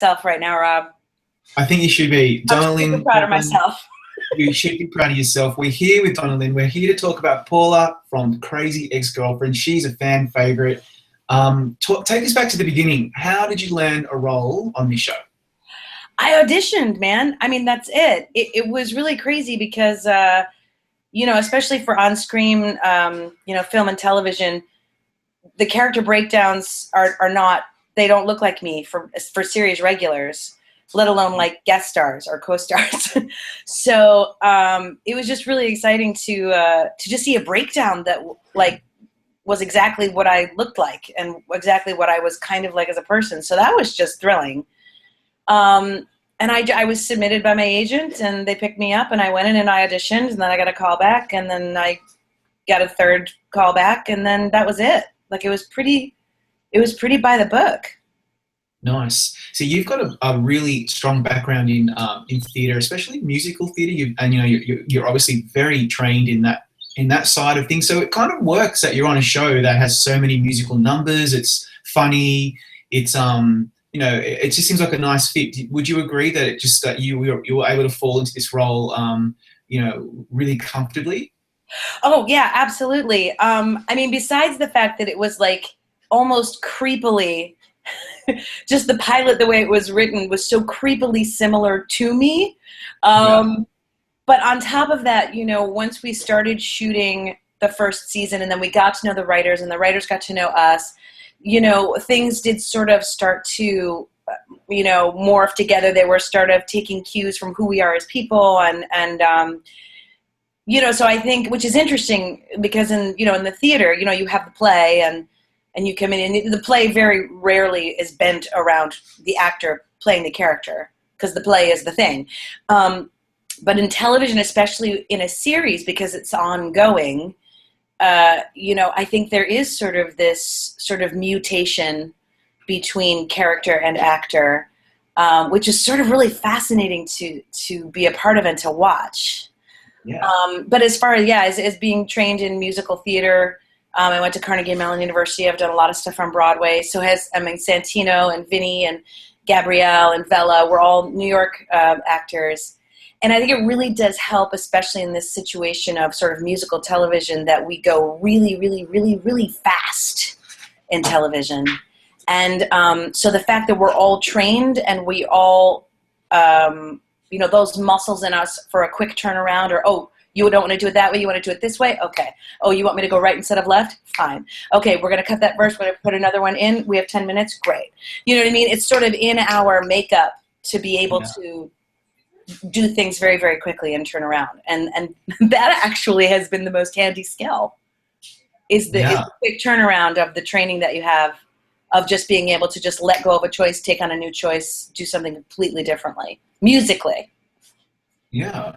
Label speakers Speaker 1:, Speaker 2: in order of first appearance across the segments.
Speaker 1: Self right now, Rob.
Speaker 2: I think you should be.
Speaker 1: I'm
Speaker 2: Donna
Speaker 1: super
Speaker 2: Lynne
Speaker 1: proud of
Speaker 2: Champlin,
Speaker 1: myself.
Speaker 2: you should be proud of yourself. We're here with Donna Lynne. We're here to talk about Paula from Crazy Ex-Girlfriend. She's a fan favourite. Take us back to the beginning. How did you land a role on this show?
Speaker 1: I auditioned, man. I mean, that's it. It was really crazy because, you know, especially for on-screen, you know, film and television, the character breakdowns are not, they don't look like me for series regulars, let alone like guest stars or co-stars. So it was just really exciting to just see a breakdown that like was exactly what I looked like and exactly what I was kind of like as a person. So that was just thrilling. And I was submitted by my agent, and they picked me up, and I went in and I auditioned, and then I got a call back, and then I got a third call back, and then that was it. Like it was pretty by the book.
Speaker 2: Nice. So you've got a really strong background in theatre, especially musical theatre. And you know you're obviously very trained in that side of things. So it kind of works that you're on a show that has so many musical numbers. It's funny. It's you know, it just seems like a nice fit. Would you agree that it just that you were able to fall into this role, you know, really comfortably?
Speaker 1: Oh yeah, absolutely. I mean, besides the fact that it was like almost creepily, just the pilot, the way it was written was so creepily similar to me.
Speaker 2: Yeah.
Speaker 1: But on top of that, you know, once we started shooting the first season and then we got to know the writers and the writers got to know us, you know, things did sort of start to, you know, morph together. They were sort of taking cues from who we are as people and you know, so I think, which is interesting because in the theater, you know, you have the play and you come in and the play very rarely is bent around the actor playing the character because the play is the thing. But in television, especially in a series, because it's ongoing, you know, I think there is sort of this sort of mutation between character and actor, which is sort of really fascinating to be a part of and to watch.
Speaker 2: Yeah.
Speaker 1: But as far as being trained in musical theater, I went to Carnegie Mellon University. I've done a lot of stuff on Broadway. So Santino and Vinny and Gabrielle and Vella, we're all New York actors. And I think it really does help, especially in this situation of sort of musical television, that we go really, really, really, really fast in television. And so the fact that we're all trained and we all, you know, those muscles in us for a quick turnaround, or, oh, you don't want to do it that way, you want to do it this way? Okay. Oh, you want me to go right instead of left? Fine. Okay, we're going to cut that verse, we're going to put another one in, we have 10 minutes, great. You know what I mean? It's sort of in our makeup to be able to do things very, very quickly and turn around. And that actually has been the most handy skill, is the quick turnaround of the training that you have of just being able to just let go of a choice, take on a new choice, do something completely differently, musically.
Speaker 2: Yeah.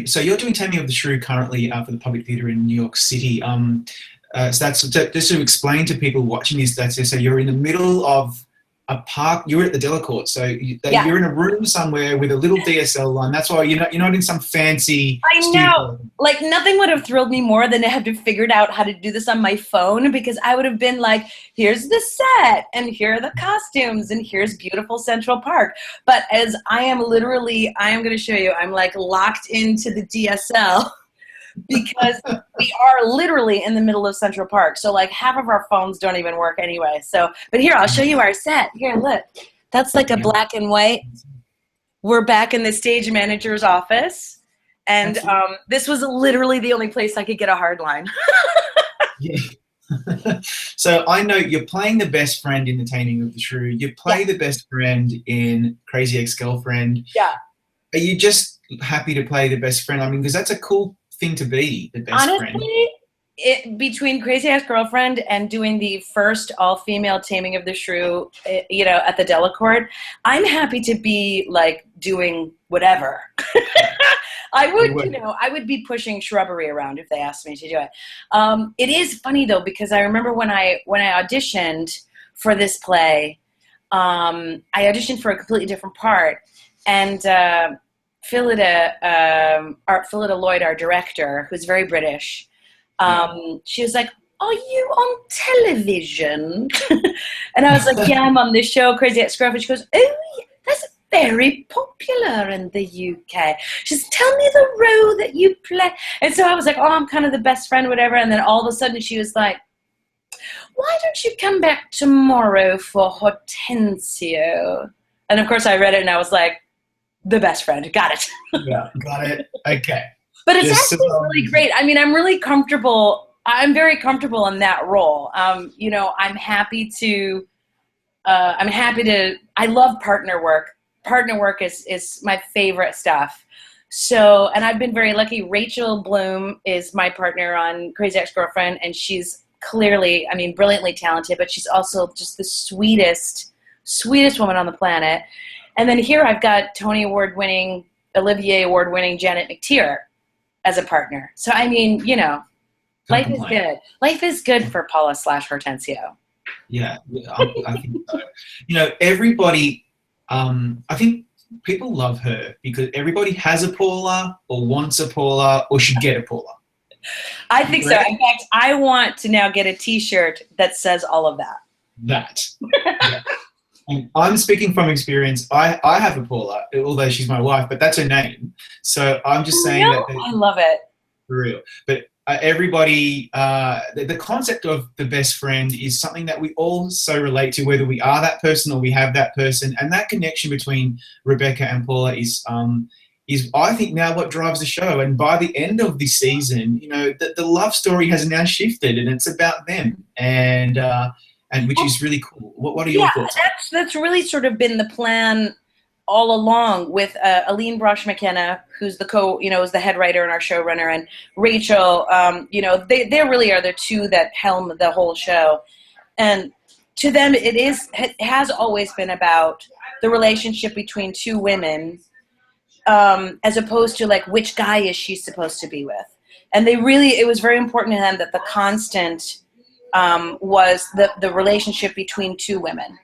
Speaker 2: So you're doing Taming of the Shrew currently for the Public Theatre in New York City. So that's just to explain to people watching this. So you're in the middle of a park. You're at the Delacorte, so you're in a room somewhere with a little DSL line. That's why you're not in some fancy.
Speaker 1: I know. Like nothing would have thrilled me more than to have to figured out how to do this on my phone, because I would have been like, here's the set and here are the costumes and here's beautiful Central Park. But as I am going to show you, I'm like locked into the DSL because we are literally in the middle of Central Park. So like half of our phones don't even work anyway. So, but here, I'll show you our set. Here, look, that's like a black and white. We're back in the stage manager's office. And this was literally the only place I could get a hard line.
Speaker 2: Yeah. So I know you're playing the best friend in The Taming of the Shrew. You play the best friend in Crazy Ex-Girlfriend.
Speaker 1: Yeah.
Speaker 2: Are you just happy to play the best friend? I mean, because that's a cool thing to be, the best friend.
Speaker 1: Honestly, between Crazy Ex-Girlfriend and doing the first all-female Taming of the Shrew, you know, at the Delacorte, I'm happy to be like doing whatever. I would be pushing shrubbery around if they asked me to do it. It is funny though, because I remember when I auditioned for this play, I auditioned for a completely different part, and Phillida Lloyd, our director, who's very British, she was like, "Are you on television?" And I was like, "Yeah, I'm on this show, Crazy Ex-Girlfriend." She goes, "Oh, very popular in the UK. Just tell me the role that you play. And so I was like, oh, I'm kind of the best friend, whatever. And then all of a sudden she was like, why don't you come back tomorrow for Hortensio? And of course I read it and I was like, the best friend. Got it.
Speaker 2: Yeah, got it. Okay.
Speaker 1: But it's actually really great. I mean, I'm really comfortable. I'm very comfortable in that role. You know, I'm happy to, I love partner work. Partner work is my favorite stuff. So, and I've been very lucky. Rachel Bloom is my partner on Crazy Ex-Girlfriend, and she's clearly, I mean, brilliantly talented, but she's also just the sweetest woman on the planet. And then here I've got Tony Award-winning, Olivier Award-winning Janet McTeer as a partner. So, I mean, you know, life is good. Life is good for Paula / Hortensio.
Speaker 2: Yeah, I think so. You know, everybody, I think people love her because everybody has a Paula or wants a Paula or should get a Paula.
Speaker 1: I think so. In fact, I want to now get a T-shirt that says all of that.
Speaker 2: Yeah. And I'm speaking from experience. I have a Paula, although she's my wife, but that's her name. So I'm just saying that.
Speaker 1: I love it.
Speaker 2: For real. But everybody, the concept of the best friend is something that we all so relate to, whether we are that person or we have that person. And that connection between Rebecca and Paula is I think now what drives the show. And by the end of the season, you know, the love story has now shifted and it's about them. And which is really cool. What are your thoughts?
Speaker 1: That's really sort of been the plan all along with Aline Brosh McKenna, who's is the head writer and our showrunner, and Rachel. You know, they really are the two that helm the whole show. And to them, it has always been about the relationship between two women, as opposed to like which guy is she supposed to be with. And it was very important to them that the constant was the relationship between two women.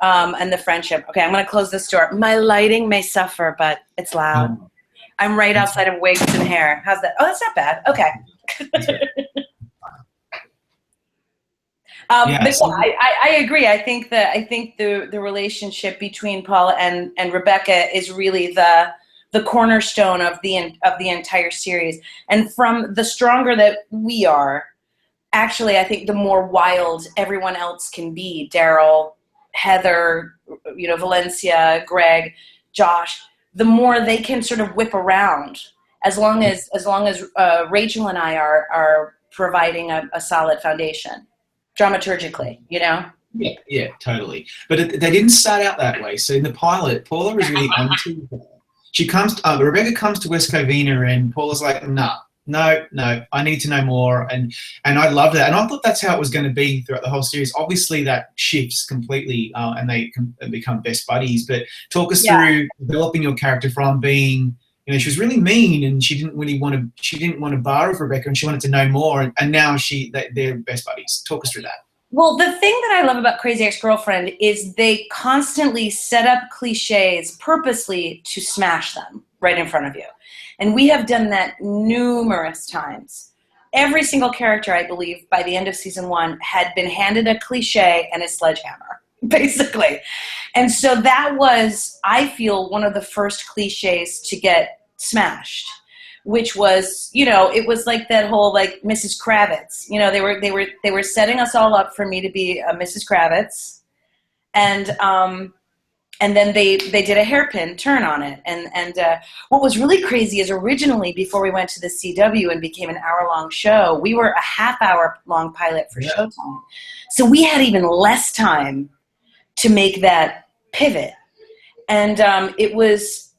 Speaker 1: And the friendship. Okay, I'm going to close this door. My lighting may suffer, but it's loud. I'm right outside of wigs and hair. How's that? Oh, that's not bad. Okay. I agree. I think the relationship between Paula and Rebecca is really the cornerstone of the entire series. And from the stronger that we are, actually, I think the more wild everyone else can be. Daryl, Heather, you know, Valencia, Greg, Josh, the more they can sort of whip around, as long as Rachel and I are providing a solid foundation dramaturgically, you know?
Speaker 2: Yeah, totally. But they didn't start out that way. So in the pilot, Paula was really onto her. She comes, Rebecca comes to West Covina and Paula's like, no, I need to know more. And I loved that. And I thought that's how it was going to be throughout the whole series. Obviously that shifts completely and they become best buddies. But talk us through developing your character from being, you know, she was really mean and she didn't want to bar with Rebecca and she wanted to know more. And now they're best buddies. Talk us through that.
Speaker 1: Well, the thing that I love about Crazy Ex-Girlfriend is they constantly set up cliches purposely to smash them right in front of you. And we have done that numerous times. Every single character, I believe, by the end of season 1 had been handed a cliche and a sledgehammer, basically. And so that was, I feel, one of the first cliches to get smashed, which was, you know, it was like that whole like Mrs. Kravitz. You know, they were setting us all up for me to be a Mrs. Kravitz, and then they did a hairpin turn on it. And what was really crazy is originally, before we went to the CW and became an hour-long show, we were a half-hour-long pilot for Showtime. So we had even less time to make that pivot. And it was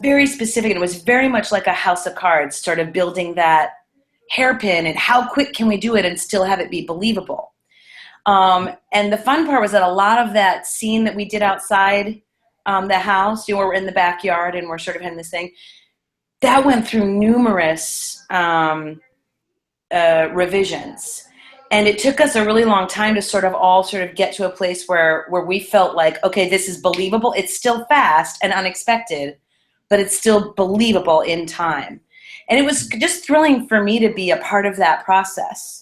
Speaker 1: very specific. And it was very much like a house of cards, sort of building that hairpin and how quick can we do it and still have it be believable. And the fun part was that a lot of that scene that we did outside the house, you know, we're in the backyard and we're sort of in this thing, that went through numerous revisions. And it took us a really long time to sort of get to a place where we felt like, okay, this is believable. It's still fast and unexpected, but it's still believable in time. And it was just thrilling for me to be a part of that process.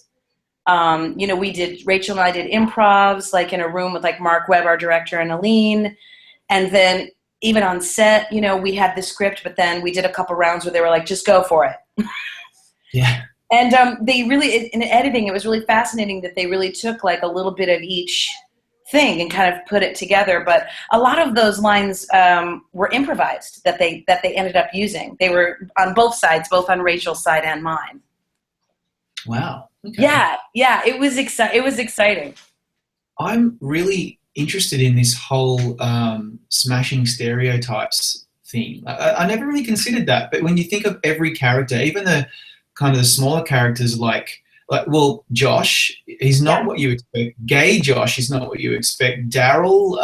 Speaker 1: You know, Rachel and I did improvs, like in a room with like Mark Webb, our director, and Aline. And then even on set, you know, we had the script, but then we did a couple rounds where they were like, just go for it.
Speaker 2: Yeah.
Speaker 1: And they really, in editing, it was really fascinating that they really took like a little bit of each thing and kind of put it together. But a lot of those lines were improvised that they ended up using. They were on both sides, both on Rachel's side and mine.
Speaker 2: Wow. Okay.
Speaker 1: Yeah, it was exciting.
Speaker 2: I'm really interested in this whole smashing stereotypes thing. I never really considered that, but when you think of every character, even the kind of the smaller characters, like well, Josh, he's not what you expect. Gay Josh is not what you expect. Daryl,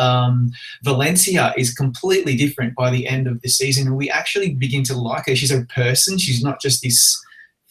Speaker 2: Valencia is completely different by the end of the season, and we actually begin to like her. She's a person. She's not just this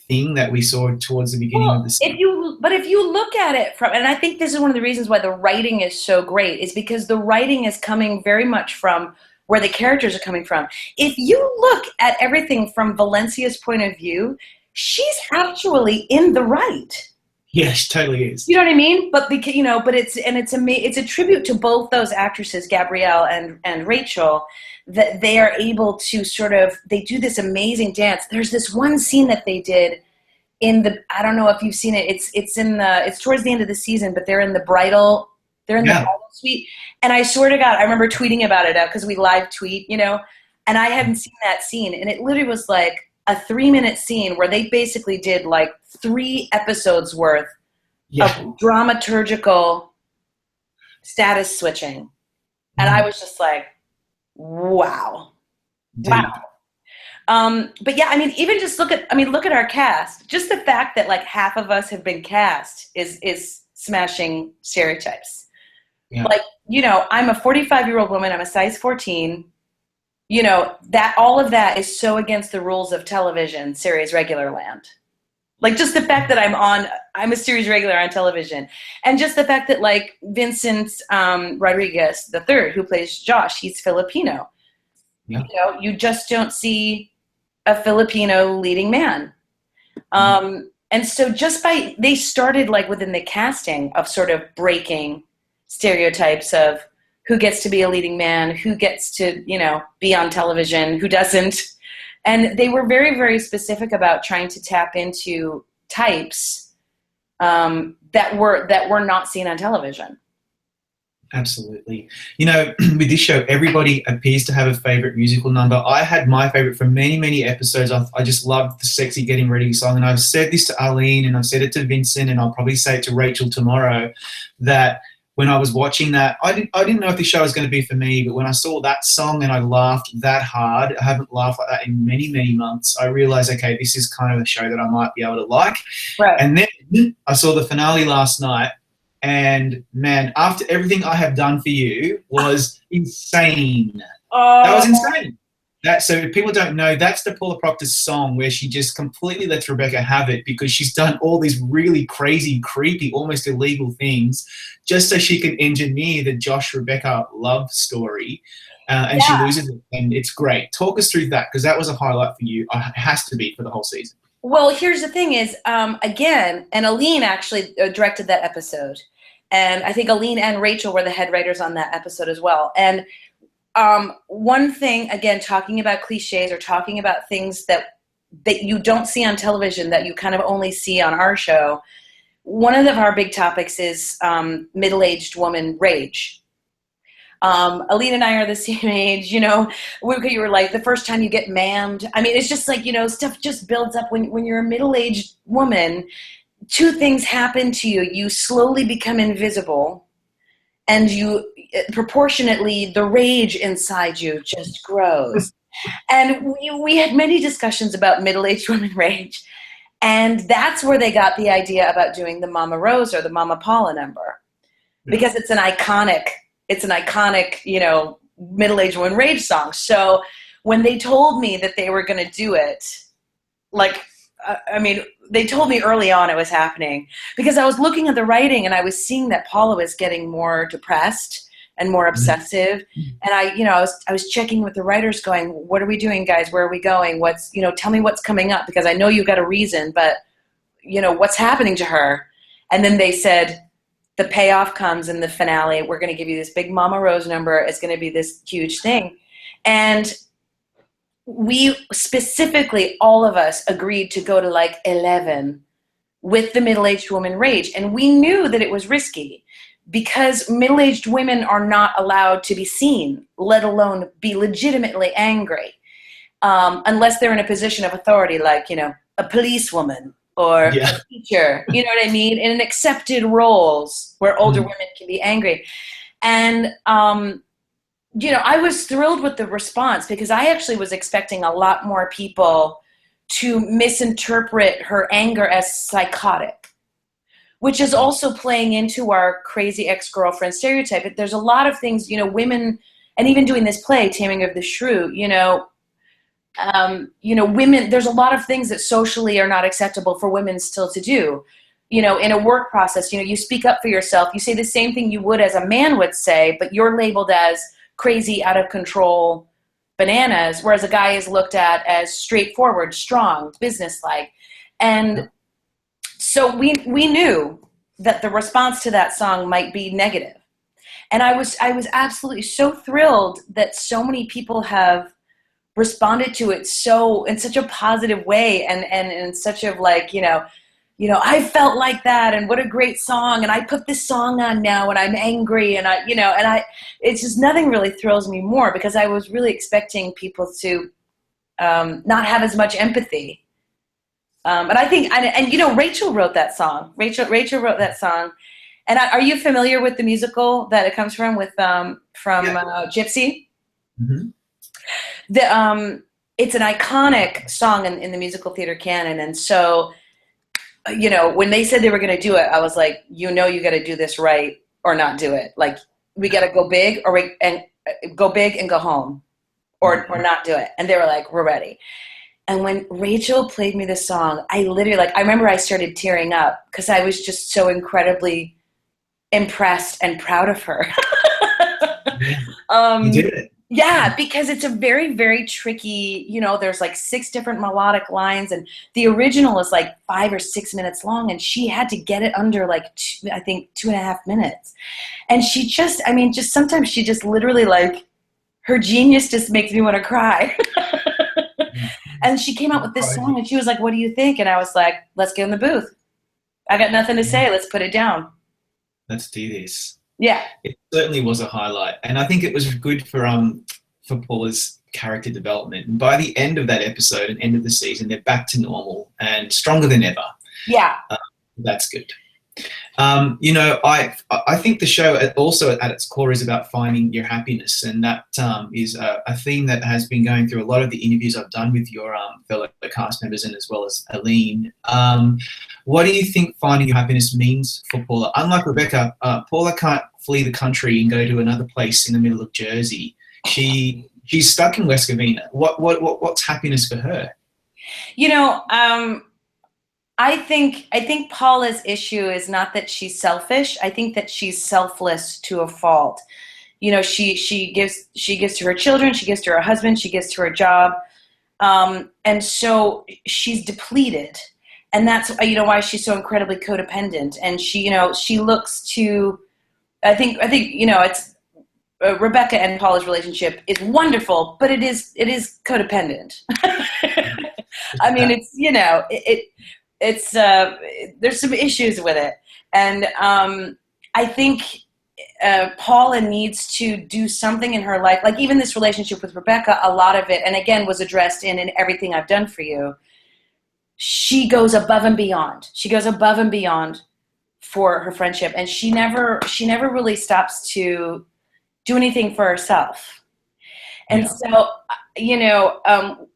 Speaker 2: thing that we saw towards the beginning of the season.
Speaker 1: If you look at it from, and I think this is one of the reasons why the writing is so great, is because the writing is coming very much from where the characters are coming from. If you look at everything from Valencia's point of view, she's actually in the right.
Speaker 2: Yeah, she totally is.
Speaker 1: You know what I mean? But because, you know, but it's a tribute to both those actresses, Gabrielle and Rachel, that they are able to sort of, they do this amazing dance. There's this one scene that they did in the, I don't know if you've seen it. It's towards the end of the season, but they're in the bridal suite. And I swear to God, I remember tweeting about it because we live tweet, you know, and I hadn't seen that scene. And it literally was like a 3-minute scene where they basically did like 3 episodes worth of dramaturgical status switching. And I was just like, wow.
Speaker 2: Deep.
Speaker 1: Wow. But yeah, I mean, even just look at our cast. Just the fact that like half of us have been cast is smashing stereotypes. Yeah. Like, you know, I'm a 45-year-old woman. I'm a size 14. You know, that all of that is so against the rules of television, series regular land. Like just the fact that I'm a series regular on television. And just the fact that like Vincent Rodriguez III, who plays Josh, he's Filipino. Yeah. You know, you just don't see a Filipino leading man. And so they started like within the casting of sort of breaking stereotypes of who gets to be a leading man, who gets to, you know, be on television, who doesn't. And they were very, very specific about trying to tap into types that were not seen on television.
Speaker 2: Absolutely. You know, with this show, everybody appears to have a favorite musical number. I had my favorite for many, many episodes. I just loved the sexy Getting Ready song. And I've said this to Arlene and I've said it to Vincent and I'll probably say it to Rachel tomorrow, that when I was watching that, I didn't know if the show was going to be for me, but when I saw that song and I laughed that hard, I haven't laughed like that in many, many months, I realized, okay, this is kind of a show that I might be able to like. Right. And then I saw the finale last night, and man, after everything I have done for you was insane. That was insane. So if people don't know, that's the Paula Proctor song where she just completely lets Rebecca have it because she's done all these really crazy, creepy, almost illegal things just so she can engineer the Josh-Rebecca love story. And she loses it, and it's great. Talk us through that, because that was a highlight for you. It has to be for the whole season.
Speaker 1: Well, here's the thing is, again, and Aline actually directed that episode. And I think Aline and Rachel were the head writers on that episode as well. And one thing, again, talking about cliches or talking about things that you don't see on television that you kind of only see on our show, one of our big topics is middle-aged woman rage. Aline and I are the same age, you know, you were like the first time you get mammed. I mean, it's just like, you know, stuff just builds up when you're a middle-aged woman. 2 things happen to you. You slowly become invisible, and you proportionately the rage inside you just grows. And we had many discussions about middle-aged women rage, and that's where they got the idea about doing the Mama Rose or the Mama Paula number, because it's an iconic, you know, middle-aged woman rage song. So when they told me that they were going to do it, like, I mean, they told me early on it was happening, because I was looking at the writing and I was seeing that Paula was getting more depressed and more obsessive. And I was checking with the writers going, what are we doing, guys? Where are we going? Tell me what's coming up, because I know you've got a reason, but you know, what's happening to her? And then they said, the payoff comes in the finale. We're going to give you this big Mama Rose number. It's going to be this huge thing. And we specifically, all of us, agreed to go to like 11 with the middle-aged woman rage. And we knew that it was risky because middle-aged women are not allowed to be seen, let alone be legitimately angry, unless they're in a position of authority, like, you know, a policewoman or a teacher, you know what I mean? In accepted roles where older women can be angry. And, you know, I was thrilled with the response because I actually was expecting a lot more people to misinterpret her anger as psychotic, which is also playing into our crazy ex-girlfriend stereotype. There's a lot of things, you know, women, and even doing this play, Taming of the Shrew, you know, women, there's a lot of things that socially are not acceptable for women still to do. You know, in a work process, you know, you speak up for yourself. You say the same thing you would as a man would say, but you're labeled as crazy, out of control, bananas, whereas a guy is looked at as straightforward, strong, businesslike. And so we knew that the response to that song might be negative. And I was absolutely so thrilled that so many people have responded to it in such a positive way and in such a like, you know, I felt like that, and what a great song, and I put this song on now and I'm angry, and it's just, nothing really thrills me more, because I was really expecting people to not have as much empathy. And I think, and you know, Rachel wrote that song. Rachel wrote that song. And are you familiar with the musical that it comes from Gypsy?
Speaker 2: Mm-hmm.
Speaker 1: It's an iconic song in the musical theater canon, and so, you know, when they said they were going to do it, I was like, you know, you got to do this right or not do it. Like, we got to go big and go home, or not do it. And they were like, we're ready. And when Rachel played me this song, I literally, like, I remember I started tearing up because I was just so incredibly impressed and proud of her.
Speaker 2: You did it.
Speaker 1: Yeah, because it's a very, very tricky, you know, there's like 6 different melodic lines, and the original is like 5 or 6 minutes long, and she had to get it under like, I think 2.5 minutes. And she just sometimes she just literally, like, her genius just makes me want to cry. And she came out with this song, and she was like, what do you think? And I was like, let's get in the booth. I got nothing to say. Let's put it down.
Speaker 2: Let's do this.
Speaker 1: Yeah.
Speaker 2: It certainly was a highlight. And I think it was good for Paula's character development. And by the end of that episode and end of the season, they're back to normal and stronger than ever.
Speaker 1: Yeah.
Speaker 2: That's good. You know, I think the show also at its core is about finding your happiness, and that is a theme that has been going through a lot of the interviews I've done with your fellow cast members, and as well as Aline. What do you think finding your happiness means for Paula? Unlike Rebecca, Paula can't flee the country and go to another place in the middle of Jersey. She's stuck in West Covina. What's happiness for her?
Speaker 1: You know, I think Paula's issue is not that she's selfish. I think that she's selfless to a fault. You know, she gives to her children, she gives to her husband, she gives to her job, and so she's depleted, and that's, you know, why she's so incredibly codependent. And she looks to, I think you know, it's Rebecca and Paula's relationship is wonderful, but it is codependent. I mean, it's, you know, it's there's some issues with it, and I think Paula needs to do something in her life. Like, even this relationship with Rebecca, a lot of it, and again, was addressed in Everything I've Done for You. She goes above and beyond. She goes above and beyond for her friendship, and she never really stops to do anything for herself. And so, you know,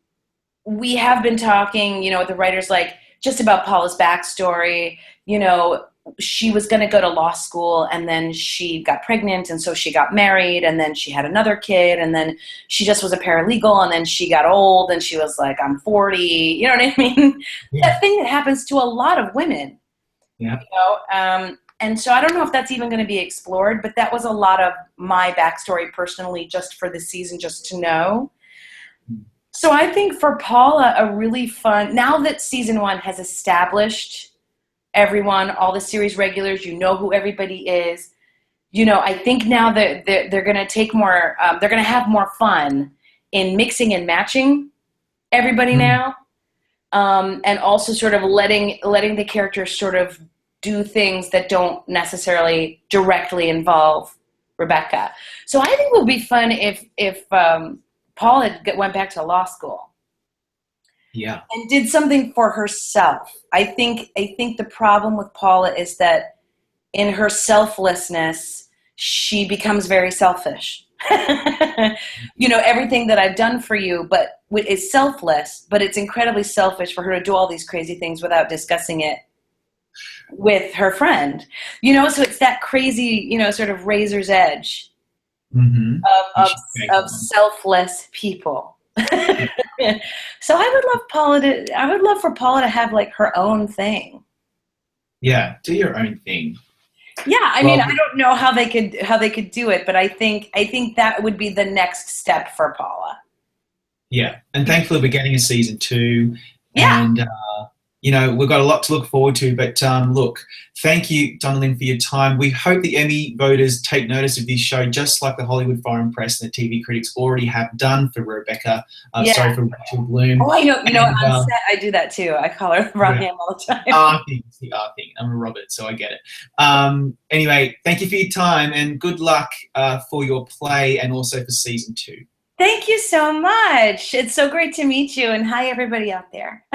Speaker 1: we have been talking, you know, with the writers, like, just about Paula's backstory. You know, she was going to go to law school, and then she got pregnant, and so she got married, and then she had another kid, and then she just was a paralegal, and then she got old, and she was like, I'm 40. You know what I mean? Yeah. That thing that happens to a lot of women.
Speaker 2: Yeah.
Speaker 1: You know, and so I don't know if that's even going to be explored, but that was a lot of my backstory personally, just for the season, just to know. So I think for Paula, a really fun, now that season 1 has established everyone, all the series regulars. You know who everybody is. You know, I think now that they're going to take more, they're going to have more fun in mixing and matching everybody now, and also sort of letting the characters sort of do things that don't necessarily directly involve Rebecca. So I think it would be fun if Paula went back to law school.
Speaker 2: Yeah.
Speaker 1: And did something for herself. I think the problem with Paula is that in her selflessness, she becomes very selfish. You know, everything that I've done for you, but is selfless, but it's incredibly selfish for her to do all these crazy things without discussing it with her friend. You know, so it's that crazy, you know, sort of razor's edge of selfless people. So I would love for Paula to have like her own thing.
Speaker 2: Yeah, do your own thing.
Speaker 1: Yeah, I mean, I don't know how they could do it, but I think that would be the next step for Paula.
Speaker 2: Yeah, and thankfully we're getting a season 2,
Speaker 1: Yeah.
Speaker 2: and you know, we've got a lot to look forward to. But look, thank you, Donna Lynne, for your time. We hope the Emmy voters take notice of this show, just like the Hollywood Foreign Press and the TV critics already have done for Rebecca. Sorry, for Rachel Bloom.
Speaker 1: Oh, I know. You know, on set, I do that too. I call her the wrong name all the time.
Speaker 2: It's the R thing. I'm a Robert, so I get it. Anyway, thank you for your time, and good luck for your play and also for season 2.
Speaker 1: Thank you so much. It's so great to meet you, and hi, everybody out there.